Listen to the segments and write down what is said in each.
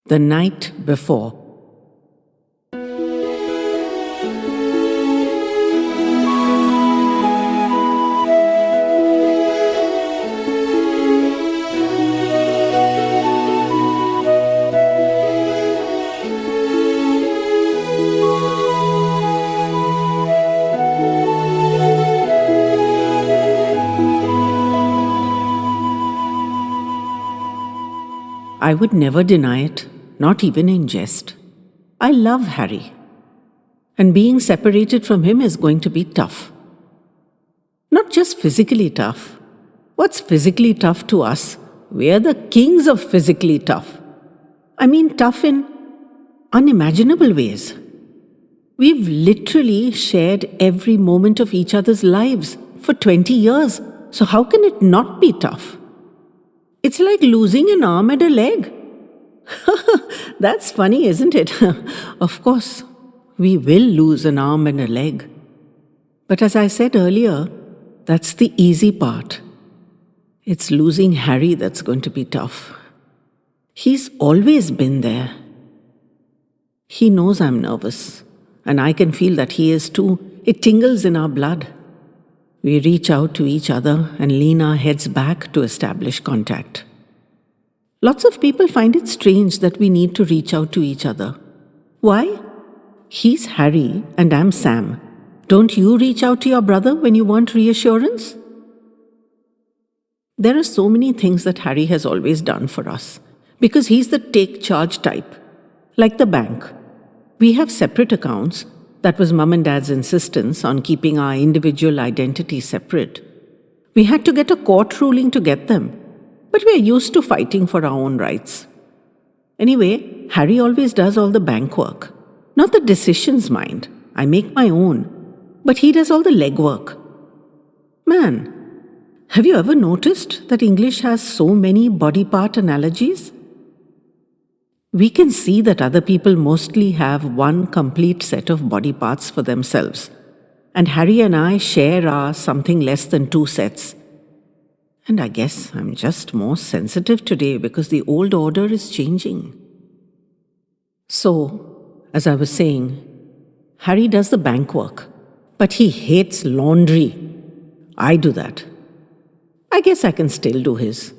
The night before. I would never deny it, not even in jest. I love Harry. And being separated from him is going to be tough. Not just physically tough. What's physically tough to us? We're the kings of physically tough. I mean, tough in unimaginable ways. We've literally shared every moment of each other's lives for 20 years. So how can it not be tough? It's like losing an arm and a leg. That's funny, isn't it? Of course, we will lose an arm and a leg. But as I said earlier, that's the easy part. It's losing Harry that's going to be tough. He's always been there. He knows I'm nervous, and I can feel that he is too. It tingles in our blood. We reach out to each other and lean our heads back to establish contact. Lots of people find it strange that we need to reach out to each other. Why? He's Harry and I'm Sam. Don't you reach out to your brother when you want reassurance? There are so many things that Harry has always done for us because he's the take charge type. Like the bank. We have separate accounts. That was Mum and Dad's insistence on keeping our individual identities separate. We had to get a court ruling to get them, but we're used to fighting for our own rights. Anyway, Harry always does all the bank work. Not the decisions, mind. I make my own. But he does all the legwork. Man, have you ever noticed that English has so many body part analogies? We can see that other people mostly have one complete set of body parts for themselves. And Harry and I share our something less than 2 sets. And I guess I'm just more sensitive today because the old order is changing. So, as I was saying, Harry does the bank work, but he hates laundry. I do that. I guess I can still do his.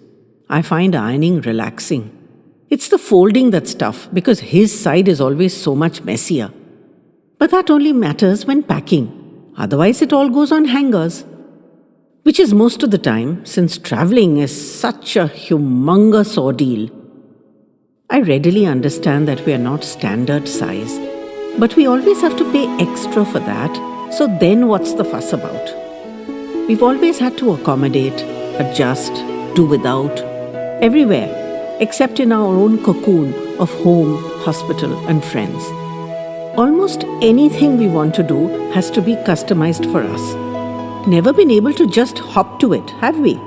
I find ironing relaxing. It's the folding that's tough because his side is always so much messier. But that only matters when packing. Otherwise, it all goes on hangers. Which is most of the time, since traveling is such a humongous ordeal. I readily understand that we are not standard size, but we always have to pay extra for that, so then what's the fuss about? We've always had to accommodate, adjust, do without, everywhere, except in our own cocoon of home, hospital, and friends. Almost anything we want to do has to be customized for us. Never been able to just hop to it, have we?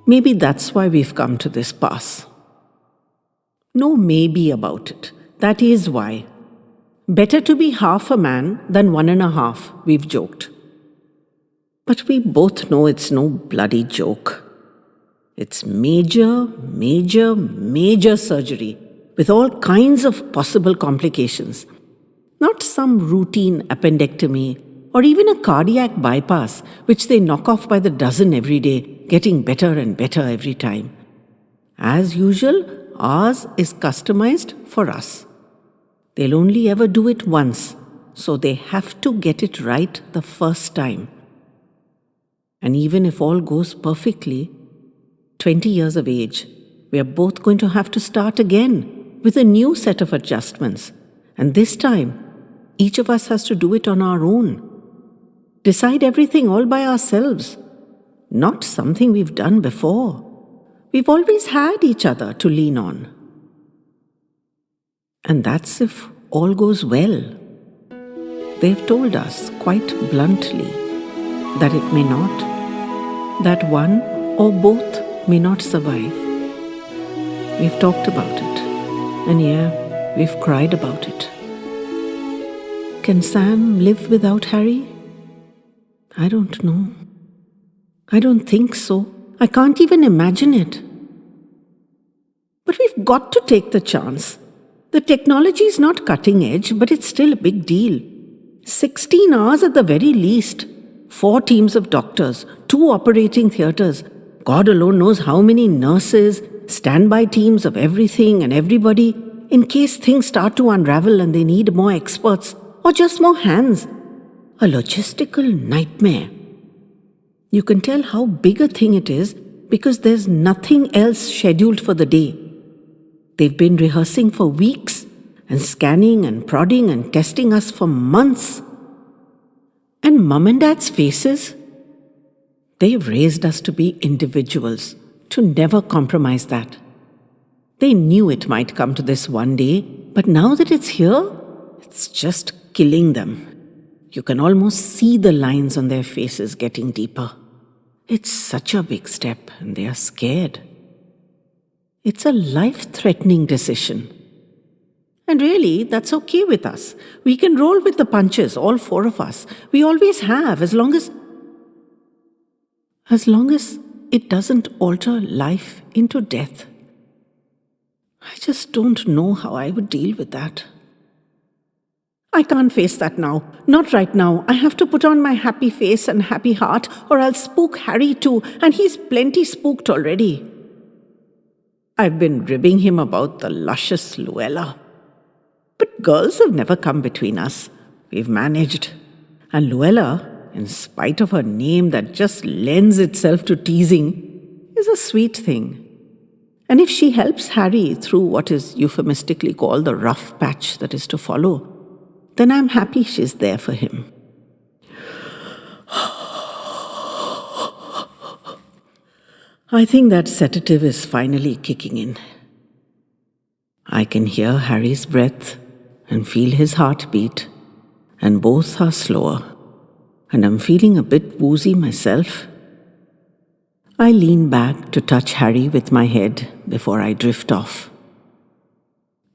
Maybe that's why we've come to this pass. No maybe about it. That is why. Better to be half a man than 1.5, we've joked. But we both know it's no bloody joke. It's major, major, major surgery with all kinds of possible complications. Not some routine appendectomy or even a cardiac bypass, which they knock off by the dozen every day, getting better and better every time. As usual, ours is customized for us. They'll only ever do it once, so they have to get it right the first time. And even if all goes perfectly, 20 years of age, we are both going to have to start again with a new set of adjustments. And this time, each of us has to do it on our own. Decide everything all by ourselves. Not something we've done before. We've always had each other to lean on. And that's if all goes well. They've told us quite bluntly that it may not, that one or both may not survive. We've talked about it, and yeah, we've cried about it. Can Sam live without Harry? I don't know. I don't think so. I can't even imagine it. But we've got to take the chance. The technology is not cutting edge, but it's still a big deal. 16 hours at the very least. 4 teams of doctors, 2 operating theatres. God alone knows how many nurses, standby teams of everything and everybody, in case things start to unravel and they need more experts or just more hands. A logistical nightmare. You can tell how big a thing it is because there's nothing else scheduled for the day. They've been rehearsing for weeks and scanning and prodding and testing us for months. And Mum and Dad's faces? They've raised us to be individuals, to never compromise that. They knew it might come to this one day, but now that it's here, it's just killing them. You can almost see the lines on their faces getting deeper. It's such a big step, and they are scared. It's a life-threatening decision. And really, that's okay with us. We can roll with the punches, all 4 of us. We always have, as long as it doesn't alter life into death. I just don't know how I would deal with that. I can't face that now. Not right now. I have to put on my happy face and happy heart, or I'll spook Harry too, and he's plenty spooked already. I've been ribbing him about the luscious Luella. But girls have never come between us. We've managed. And Luella, in spite of her name that just lends itself to teasing, is a sweet thing. And if she helps Harry through what is euphemistically called the rough patch that is to follow, then I'm happy she's there for him. I think that sedative is finally kicking in. I can hear Harry's breath and feel his heartbeat, and both are slower, and I'm feeling a bit woozy myself. I lean back to touch Harry with my head before I drift off.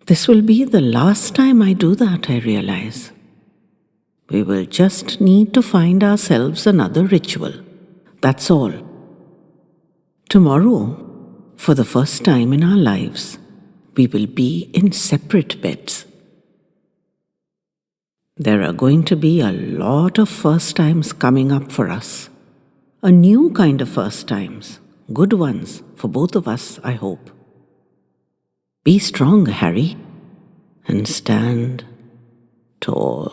This will be the last time I do that, I realize. We will just need to find ourselves another ritual. That's all. Tomorrow, for the first time in our lives, we will be in separate beds. There are going to be a lot of first times coming up for us. A new kind of first times. Good ones for both of us, I hope. Be strong, Harry, and stand tall.